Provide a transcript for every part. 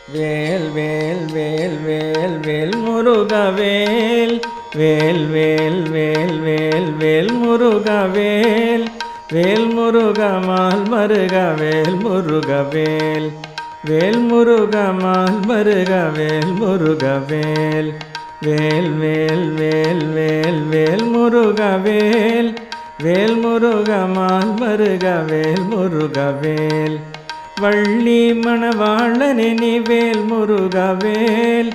வேல் வேல் வேல் வேல் வேல் முருகவேல் வேல் வேல் வேல் வேல் வேல் முருகவேல் வேல் முருகமால் மருகவேல் முருகவேல் வேல் முருகமால் மருகவேல் முருகவேல் வேல் வேல் வேல் வேல் வேல் முருகவேல் வேல் முருகமால் மருகவேல் முருகவேல் வள்ளி மணவாளனெனி வேல் முருகவேல்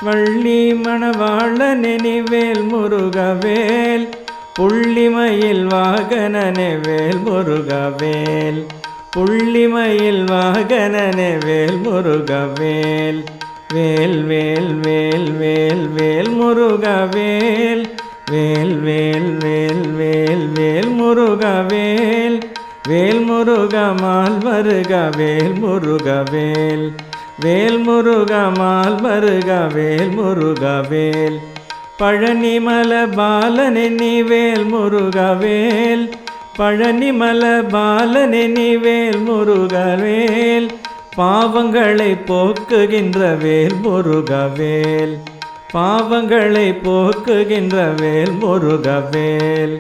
வள்ளி மணவாளனெனி வேல் முருகவேல் புள்ளிமயில் வாகனனே வேல் முருகவேல் புள்ளிமயில் வாகனனே வேல் முருகவேல் வேல் வேல் வேல் வேல் வேல் முருகவேல் வேல் வேல் வேல் வேல் வேல் முருகவேல் வேல் முருகமால் மருகவேல் முருகவேல் வேல் முருகமால் மருகவேல் முருகவேல் பழனிமல பாலனெனி வேல் முருகவேல் பழனிமல பாலனெனி வேல் முருகவேல் பாவங்களை போக்குகின்ற வேல் முருகவேல் பாவங்களை போக்குகின்ற வேல் முருகவேல்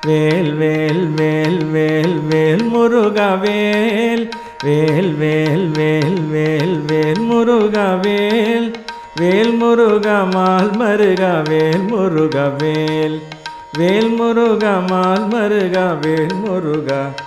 வேல் வேல் வேல் வேல் வேல் முருகவேல் வேல் வேல் வேல் வேல் வேல் முருகவேல் வேல் முருகமால் மருகவேல் முருகவேல் வேல் முருகமால் மருகவேல் முருகவேல்